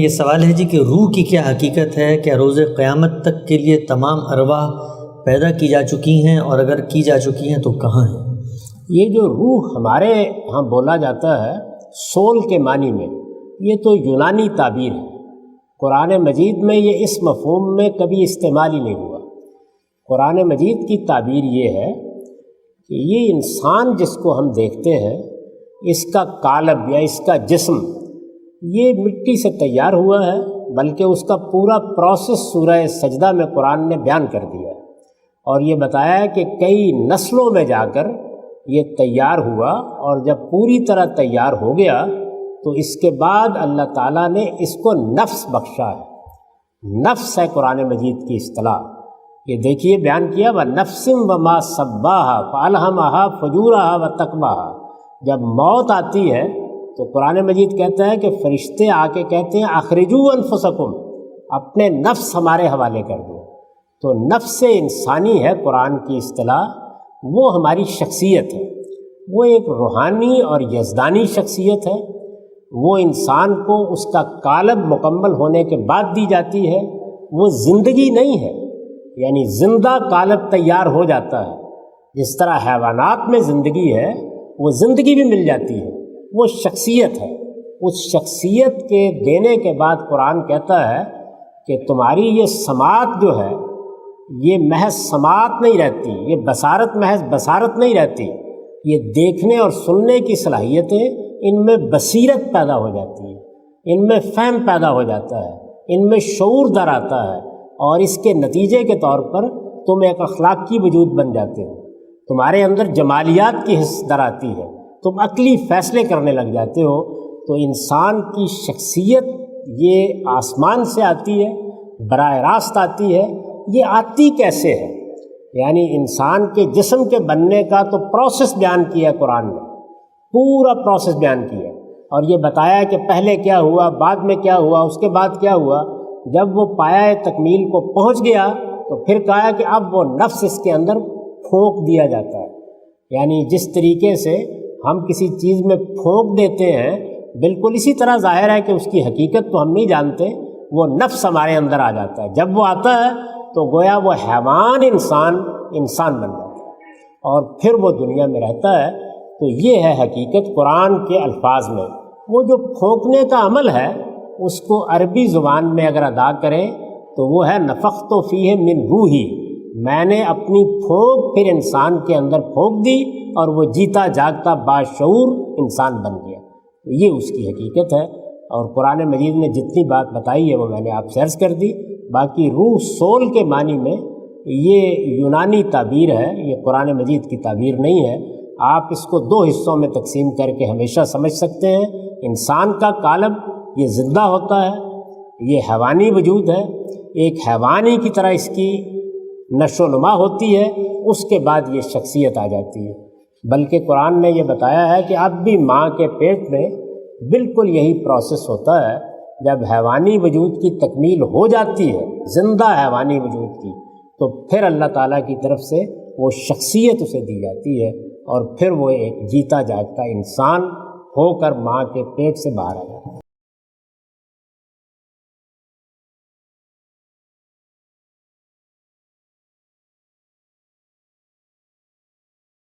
یہ سوال ہے جی کہ روح کی کیا حقیقت ہے؟ کیا روز قیامت تک کے لیے تمام ارواح پیدا کی جا چکی ہیں، اور اگر کی جا چکی ہیں تو کہاں ہیں؟ یہ جو روح ہمارے ہاں بولا جاتا ہے سول کے معنی میں، یہ تو یونانی تعبیر ہے۔ قرآن مجید میں یہ اس مفہوم میں کبھی استعمال ہی نہیں ہوا۔ قرآن مجید کی تعبیر یہ ہے کہ یہ انسان جس کو ہم دیکھتے ہیں، اس کا قالب یا اس کا جسم یہ مٹی سے تیار ہوا ہے، بلکہ اس کا پورا پروسیس سورہ سجدہ میں قرآن نے بیان کر دیا ہے، اور یہ بتایا ہے کہ کئی نسلوں میں جا کر یہ تیار ہوا، اور جب پوری طرح تیار ہو گیا تو اس کے بعد اللہ تعالیٰ نے اس کو نفس بخشا ہے۔ نفس ہے قرآن مجید کی اصطلاح۔ یہ دیکھیے بیان کیا وَنَفْسٍ وَمَا سَبَّاهَا فَأَلْهَمَهَا فُجُورَهَا وَتَقْوَاهَا۔ جب موت آتی ہے تو قرآن مجید کہتا ہے کہ فرشتے آ کے کہتے ہیں اخرجوا انفسکم، اپنے نفس ہمارے حوالے کر دو۔ تو نفس انسانی ہے قرآن کی اصطلاح، وہ ہماری شخصیت ہے، وہ ایک روحانی اور یزدانی شخصیت ہے۔ وہ انسان کو اس کا قالب مکمل ہونے کے بعد دی جاتی ہے، وہ زندگی نہیں ہے، یعنی زندہ قالب تیار ہو جاتا ہے۔ جس طرح حیوانات میں زندگی ہے، وہ زندگی بھی مل جاتی ہے، وہ شخصیت ہے۔ اس شخصیت کے دینے کے بعد قرآن کہتا ہے کہ تمہاری یہ سماعت جو ہے یہ محض سماعت نہیں رہتی، یہ بصارت محض بصارت نہیں رہتی، یہ دیکھنے اور سننے کی صلاحیتیں ان میں بصیرت پیدا ہو جاتی ہے، ان میں فہم پیدا ہو جاتا ہے، ان میں شعور در آتا ہے، اور اس کے نتیجے کے طور پر تم ایک اخلاقی وجود بن جاتے ہو، تمہارے اندر جمالیات کی حس در آتی ہے، تم عقلی فیصلے کرنے لگ جاتے ہو۔ تو انسان کی شخصیت یہ آسمان سے آتی ہے، براہ راست آتی ہے۔ یہ آتی کیسے ہے؟ یعنی انسان کے جسم کے بننے کا تو پروسیس بیان کیا ہے قرآن نے، پورا پروسیس بیان کیا، اور یہ بتایا کہ پہلے کیا ہوا، بعد میں کیا ہوا، اس کے بعد کیا ہوا۔ جب وہ پایہ تکمیل کو پہنچ گیا تو پھر کہا کہ اب وہ نفس اس کے اندر پھونک دیا جاتا ہے۔ یعنی جس طریقے سے ہم کسی چیز میں پھونک دیتے ہیں، بالکل اسی طرح ظاہر ہے کہ اس کی حقیقت تو ہم نہیں جانتے، وہ نفس ہمارے اندر آ جاتا ہے۔ جب وہ آتا ہے تو گویا وہ حیوان انسان بن جاتا ہے، اور پھر وہ دنیا میں رہتا ہے۔ تو یہ ہے حقیقت قرآن کے الفاظ میں۔ وہ جو پھونکنے کا عمل ہے اس کو عربی زبان میں اگر ادا کریں تو وہ ہے نفخت فیہ من روحی، میں نے اپنی پھونک پھر انسان کے اندر پھونک دی، اور وہ جیتا جاگتا باشعور انسان بن گیا۔ یہ اس کی حقیقت ہے، اور قرآن مجید نے جتنی بات بتائی ہے وہ میں نے آپ سے عرض کر دی۔ باقی روح سول کے معنی میں یہ یونانی تعبیر ہے، یہ قرآن مجید کی تعبیر نہیں ہے۔ آپ اس کو دو حصوں میں تقسیم کر کے ہمیشہ سمجھ سکتے ہیں۔ انسان کا قالب یہ زندہ ہوتا ہے، یہ حیوانی وجود ہے، ایک حیوانی کی طرح اس کی نشو و نما ہوتی ہے، اس کے بعد یہ شخصیت آ جاتی ہے۔ بلکہ قرآن نے یہ بتایا ہے کہ اب بھی ماں کے پیٹ میں بالکل یہی پروسیس ہوتا ہے۔ جب حیوانی وجود کی تکمیل ہو جاتی ہے، زندہ حیوانی وجود کی، تو پھر اللہ تعالیٰ کی طرف سے وہ شخصیت اسے دی جاتی ہے، اور پھر وہ ایک جیتا جاگتا انسان ہو کر ماں کے پیٹ سے باہر آ جاتا ہے۔